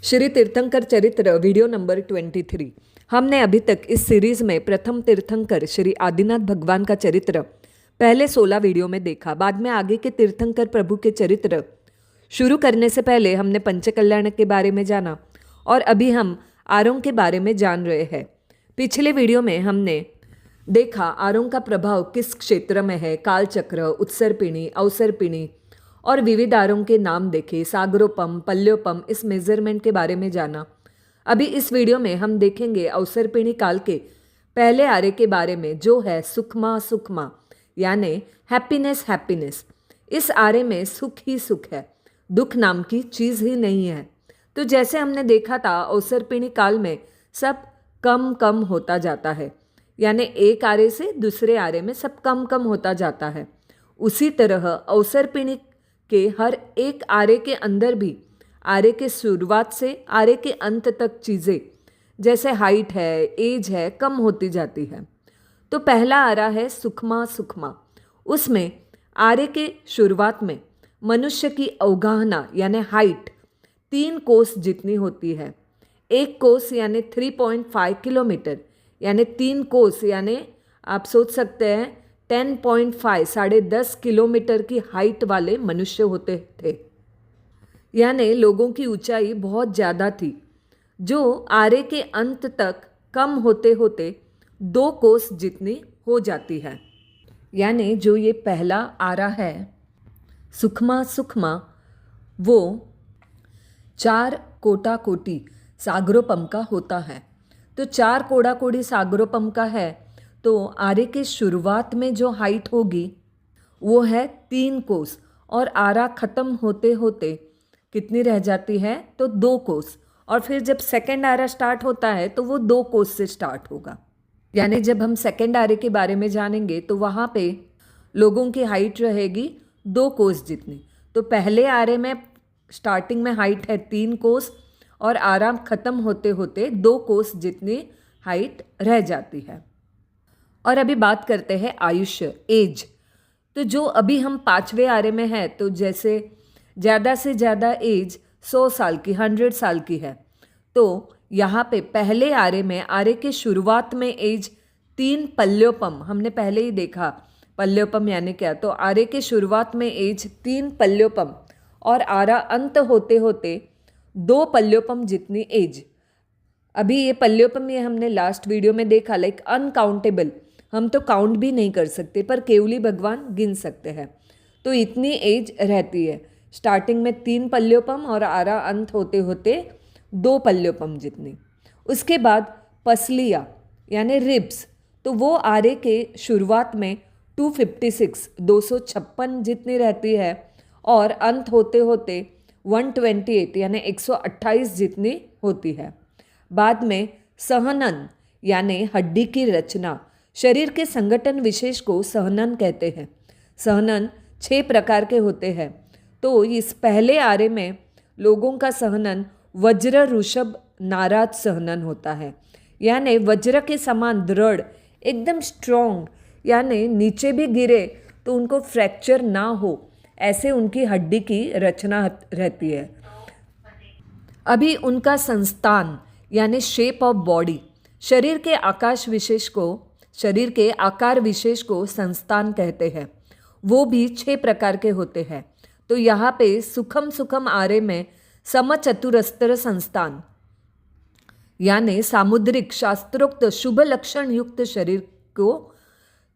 श्री तीर्थंकर चरित्र video number 23। हमने अभी तक इस सीरीज में प्रथम तीर्थंकर श्री आदिनाथ भगवान का चरित्र पहले 16 वीडियो में देखा। बाद में आगे के तीर्थंकर प्रभु के चरित्र शुरू करने से पहले हमने पंचकल्याण के बारे में जाना और अभी हम आरोंग के बारे में जान रहे हैं। पिछले वीडियो में हमने देखा आरोंग का प्रभाव किस क्षेत्र में है, कालचक्र, उत्सर्पिणी, अवसर्पिणी और विविध आरों के नाम देखे, सागरोपम, पल्योपम, इस मेजरमेंट के बारे में जाना। अभी इस वीडियो में हम देखेंगे अवसर्पिणी काल के पहले आरे के बारे में, जो है सुखमा सुखमा यानी हैप्पीनेस हैप्पीनेस। इस आरे में सुख ही सुख है, दुख नाम की चीज़ ही नहीं है। तो जैसे हमने देखा था अवसर्पिणी काल में सब कम कम होता जाता है, यानी एक आरे से दूसरे आरे में सब कम कम होता जाता है। उसी तरह अवसर्पिणी के हर एक आरे के अंदर भी आरे के शुरुआत से आरे के अंत तक चीज़ें जैसे हाइट है, एज है, कम होती जाती है। तो पहला आरा है सुखमा सुखमा। उसमें आरे के शुरुआत में मनुष्य की अवगाहना यानी हाइट 3 कोस जितनी होती है। 1 कोस यानी 3.5 किलोमीटर, यानी 3 कोस यानी आप सोच सकते हैं 10.5 10.5 किलोमीटर की हाइट वाले मनुष्य होते थे, यानी लोगों की ऊंचाई बहुत ज़्यादा थी, जो आरे के अंत तक कम होते होते 2 कोस जितनी हो जाती है। यानी जो ये पहला आरा है सुखमा सुखमा, वो 4 कोटा कोटि सागरोपम का होता है। तो 4 कोड़ा कोड़ी सागरोपम का है, तो आरे के शुरुआत में जो हाइट होगी वो है 3 कोस और आरा ख़त्म होते होते कितनी रह जाती है, तो 2 कोस। और फिर जब सेकंड आरा स्टार्ट होता है तो वो 2 कोस से स्टार्ट होगा। यानी जब हम सेकंड आरे के बारे में जानेंगे तो वहाँ पे लोगों की हाइट रहेगी 2 कोस जितनी। तो पहले आरे में स्टार्टिंग में हाइट है 3 कोस और आरा ख़त्म होते होते 2 कोस जितनी हाइट रह जाती है। और अभी बात करते हैं आयुष्य, एज। तो जो अभी हम 5वें आरे में है, तो जैसे ज़्यादा से ज़्यादा एज 100 साल की, 100 साल की है। तो यहाँ पे पहले आरे में आरे के शुरुआत में एज 3 पल्योपम, हमने पहले ही देखा पल्योपम यानी क्या। तो आरे के शुरुआत में एज 3 पल्योपम और आरा अंत होते होते 2 पल्योपम जितनी एज। अभी ये पल्योपम ये हमने लास्ट वीडियो में देखा, लाइक अनकाउंटेबल, हम तो काउंट भी नहीं कर सकते, पर केवली भगवान गिन सकते हैं। तो इतनी एज रहती है, स्टार्टिंग में 3 पल्योपम और आरा अंत होते होते 2 पल्योपम जितनी। उसके बाद पसलिया यानी रिब्स, तो वो आरे के शुरुआत में 256 जितनी रहती है और अंत होते होते 128 यानी 128 जितनी होती है। बाद में सहनन यानी हड्डी की रचना, शरीर के संगठन विशेष को सहनन कहते हैं। सहनन 6 प्रकार के होते हैं। तो इस पहले आरे में लोगों का सहनन वज्र ऋषभ नाराज सहनन होता है, यानी वज्र के समान दृढ़, एकदम स्ट्रॉन्ग, यानी नीचे भी गिरे तो उनको फ्रैक्चर ना हो, ऐसे उनकी हड्डी की रचना रहती है। अभी उनका संस्थान यानी शेप ऑफ बॉडी, शरीर के आकार विशेष को संस्थान कहते हैं। वो भी 6 प्रकार के होते हैं। तो यहाँ पे सुखम सुखम आरे में समचतुरस्त्र संस्थान यानी सामुद्रिक शास्त्रोक्त शुभ लक्षण युक्त शरीर को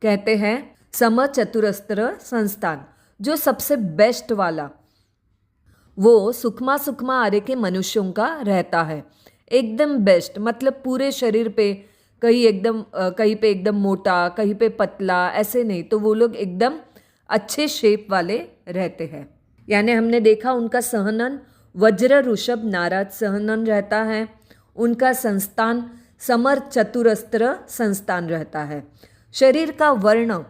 कहते हैं समचतुरस्त्र संस्थान। जो सबसे बेस्ट वाला वो सुखमा सुखमा आरे के मनुष्यों का रहता है, एकदम बेस्ट, मतलब पूरे शरीर पे कहीं पे एकदम मोटा, कहीं पे पतला, ऐसे नहीं, तो वो लोग एकदम अच्छे शेप वाले रहते हैं। यानी हमने देखा उनका सहनन वज्र ऋषभ नाराज सहनन रहता है, उनका संस्थान समर चतुरस्त्र संस्थान रहता है। शरीर का वर्ण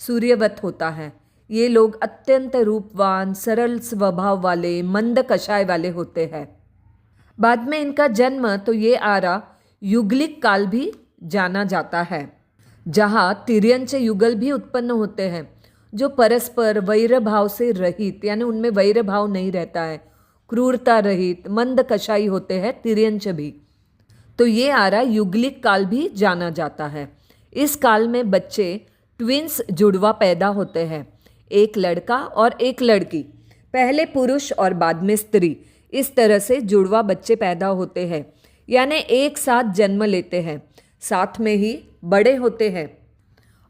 सूर्यवत होता है। ये लोग अत्यंत रूपवान, सरल स्वभाव वाले, मंद कषाय वाले होते हैं। बाद में इनका जन्म, तो ये आरा युगलिक काल भी जाना जाता है, जहाँ तिर्यंच युगल भी उत्पन्न होते हैं, जो परस्पर वैर भाव से रहित, यानी उनमें वैर भाव नहीं रहता है, क्रूरता रहित, मंद कषाई होते हैं तिर्यंच भी। तो ये आरा युगलिक काल भी जाना जाता है। इस काल में बच्चे ट्विंस जुड़वा पैदा होते हैं, एक लड़का और एक लड़की, पहले पुरुष और बाद में स्त्री। इस तरह से जुड़वा बच्चे पैदा होते हैं, यानी एक साथ जन्म लेते हैं, साथ में ही बड़े होते हैं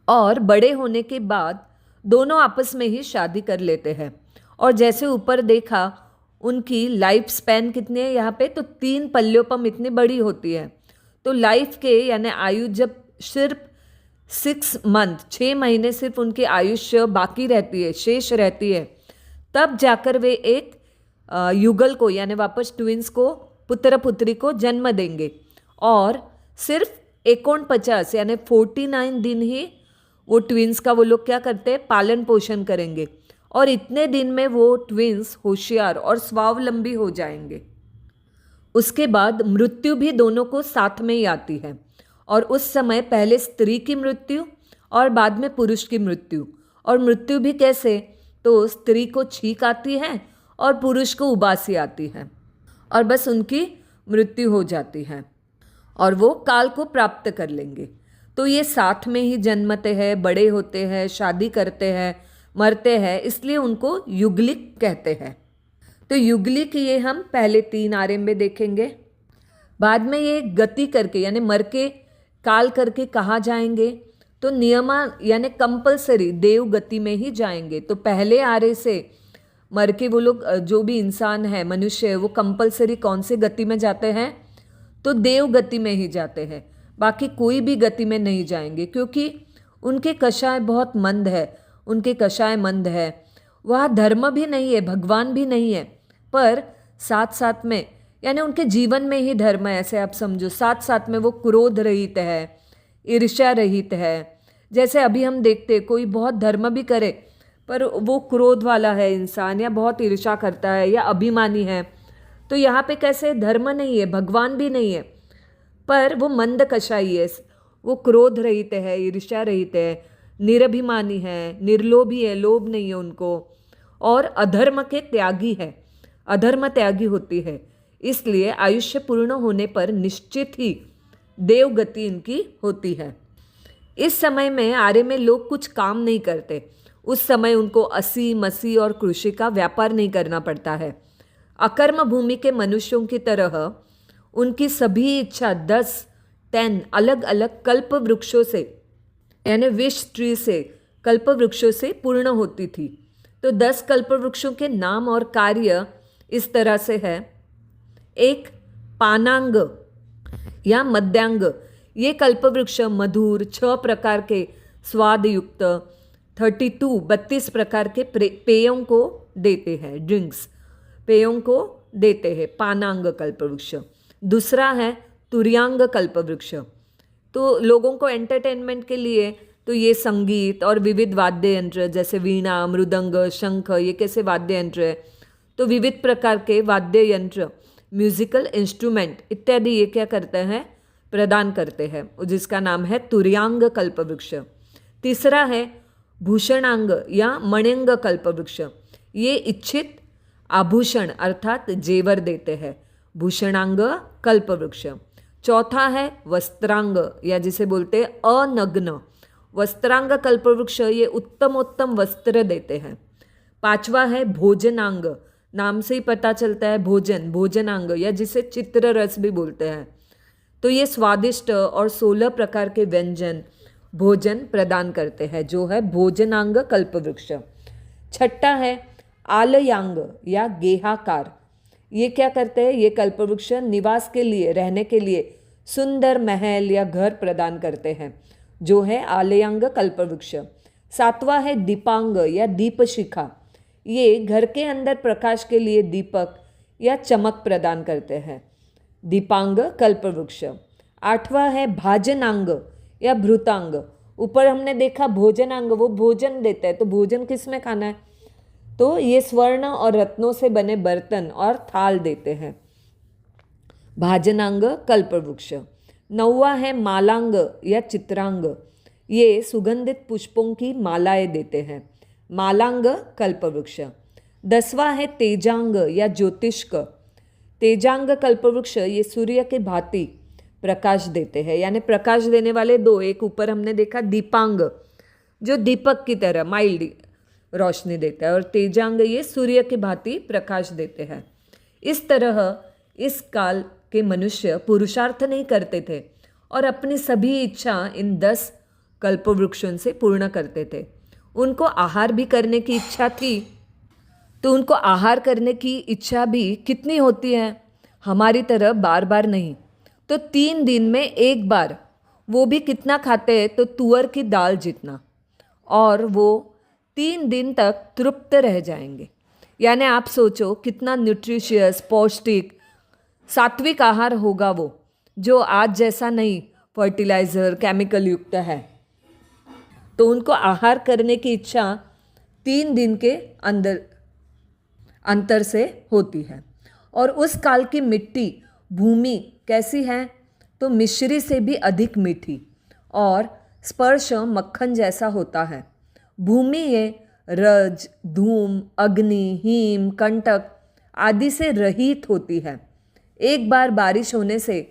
और बड़े होने के बाद दोनों आपस में ही शादी कर लेते हैं। और जैसे ऊपर देखा उनकी लाइफ स्पैन कितनी है यहाँ पे, तो 3 पल्योपम इतनी बड़ी होती है। तो लाइफ के यानी आयु जब सिर्फ 6 मंथ 6 महीने सिर्फ उनकी आयुष्य बाकी रहती है, शेष रहती है, तब जाकर वे एक युगल को यानी वापस ट्विंस को, पुत्र पुत्री को जन्म देंगे। और सिर्फ 49 यानी 49 दिन ही वो ट्विंस का वो लोग क्या करते हैं, पालन पोषण करेंगे। और इतने दिन में वो ट्विंस होशियार और स्वावलंबी हो जाएंगे। उसके बाद मृत्यु भी दोनों को साथ में ही आती है। और उस समय पहले स्त्री की मृत्यु और बाद में पुरुष की मृत्यु। और मृत्यु भी कैसे, तो स्त्री को छींक आती है और पुरुष को उबासी आती है और बस उनकी मृत्यु हो जाती है और वो काल को प्राप्त कर लेंगे। तो ये साथ में ही जन्मते हैं, बड़े होते हैं, शादी करते हैं, मरते हैं, इसलिए उनको युगलिक कहते हैं। तो युगलिक ये हम पहले 3 आरे में देखेंगे। बाद में ये गति करके यानी मर के काल करके कहाँ जाएंगे, तो नियमा यानी कंपलसरी देव गति में ही जाएंगे। तो पहले आरे से मर के वो लोग जो भी इंसान है, मनुष्य है, वो कंपलसरी कौन से गति में जाते हैं, तो देव गति में ही जाते हैं। बाकी कोई भी गति में नहीं जाएंगे, क्योंकि उनके कषाय बहुत मंद है, उनके कषाय मंद है। वह धर्म भी नहीं है, भगवान भी नहीं है, पर साथ साथ में यानी उनके जीवन में ही धर्म है, ऐसे आप समझो। साथ साथ में वो क्रोध रहित है, ईर्ष्या रहित है। जैसे अभी हम देखते हैं कोई बहुत धर्म भी करे पर वो क्रोध वाला है इंसान, या बहुत ईर्ष्या करता है या अभिमानी है, तो यहाँ पे कैसे धर्म नहीं है, भगवान भी नहीं है, पर वो मंद कषाई है, वो क्रोध रहित है, ईर्ष्या रहित है, निरभिमानी है, निर्लोभी है, लोभ नहीं है उनको, और अधर्म के त्यागी है, अधर्म त्यागी होती है। इसलिए आयुष्य पूर्ण होने पर निश्चित ही देवगति इनकी होती है। इस समय में आर्य में लोग कुछ काम नहीं करते। उस समय उनको अस्सी मसी और कृषि का व्यापार नहीं करना पड़ता है। अकर्म भूमि के मनुष्यों की तरह उनकी सभी इच्छा 10 अलग अलग कल्प वृक्षों से यानी विश ट्री से, कल्प वृक्षों से पूर्ण होती थी। तो 10 कल्प वृक्षों के नाम और कार्य इस तरह से है। एक पानांग या मध्यांग, ये कल्प वृक्ष मधुर 6 प्रकार के स्वाद युक्त 32 प्रकार के पेयों को देते हैं, ड्रिंक्स पेयों को देते हैं, पानांग कल्प वृक्ष। दूसरा है तुर्यांग कल्प वृक्ष, तो लोगों को एंटरटेनमेंट के लिए तो ये संगीत और विविध वाद्य यंत्र जैसे वीणा, मृदंग, शंख, ये कैसे वाद्य यंत्र है, तो विविध प्रकार के वाद्य यंत्र, म्यूजिकल इंस्ट्रूमेंट इत्यादि ये क्या करते हैं, प्रदान करते हैं, जिसका नाम है तुर्यांग कल्प वृक्ष। तीसरा है भूषणांग या मण्यंग कल्प वृक्ष, ये इच्छित आभूषण अर्थात जेवर देते हैं, भूषणांग कल्प वृक्ष। चौथा है वस्त्रांग या जिसे बोलते हैं अनग्न, वस्त्रांग कल्पवृक्ष, ये उत्तमोत्तम वस्त्र देते हैं। पांचवा है भोजनांग, नाम से ही पता चलता है भोजन, भोजनांग या जिसे चित्र रस भी बोलते हैं, तो ये स्वादिष्ट और 16 प्रकार के व्यंजन भोजन प्रदान करते हैं, जो है भोजनांग कल्पवृक्ष। छठा है आलयांग या गेहाकार, ये क्या करते हैं, ये कल्पवृक्ष निवास के लिए, रहने के लिए सुंदर महल या घर प्रदान करते हैं, जो है आलयांग कल्पवृक्ष। सातवां है दीपांग या दीपशिखा, ये घर के अंदर प्रकाश के लिए दीपक या चमक प्रदान करते हैं, दीपांग कल्पवृक्ष। आठवां है भाजनांग या भृतांग, ऊपर हमने देखा भोजनांग, वो भोजन देते हैं, तो भोजन किस में खाना है, तो ये स्वर्ण और रत्नों से बने बर्तन और थाल देते हैं, भाजनांग कल्पवृक्ष। नौवां है मालांग या चित्रांग, ये सुगंधित पुष्पों की मालाएं देते हैं, मालांग कल्पवृक्ष। 10वां है तेजांग या ज्योतिष्क। तेजांग कल्पवृक्ष ये सूर्य के भांति प्रकाश देते हैं, यानी प्रकाश देने वाले दो, एक ऊपर हमने देखा दीपांग जो दीपक की तरह माइल्ड रोशनी देता है, और तेजांग ये सूर्य की भांति प्रकाश देते हैं। इस तरह इस काल के मनुष्य पुरुषार्थ नहीं करते थे और अपनी सभी इच्छा इन 10 कल्पवृक्षों से पूर्ण करते थे। उनको आहार भी करने की इच्छा थी, तो उनको आहार करने की इच्छा भी कितनी होती है, हमारी तरह बार बार नहीं, तो 3 दिन में एक बार, वो भी कितना खाते हैं, तो तुअर की दाल जितना, और वो 3 दिन तक तृप्त रह जाएंगे। यानी आप सोचो कितना न्यूट्रिशियस, पौष्टिक, सात्विक आहार होगा वो, जो आज जैसा नहीं फर्टिलाइज़र केमिकल युक्त है। तो उनको आहार करने की इच्छा 3 दिन के अंतर से होती है। और उस काल की मिट्टी भूमि कैसी है, तो मिश्री से भी अधिक मीठी और स्पर्श मक्खन जैसा होता है। भूमि ये रज, धूम, अग्नि, हिम, कंटक आदि से रहित होती है। एक बार बारिश होने से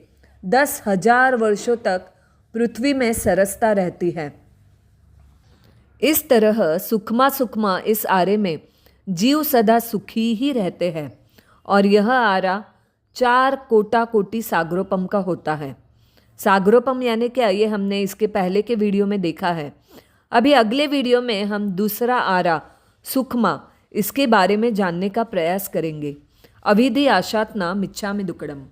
10,000 वर्षों तक पृथ्वी में सरसता रहती है। इस तरह सुखमा सुखमा इस आरे में जीव सदा सुखी ही रहते हैं। और यह आरा 4 कोटि सागरोपम का होता है। सागरोपम यानी क्या, ये हमने इसके पहले के वीडियो में देखा है। अभी अगले वीडियो में हम दूसरा आरा सुखमा, इसके बारे में जानने का प्रयास करेंगे। अविधि आशातना मिच्छामि दुक्कडम।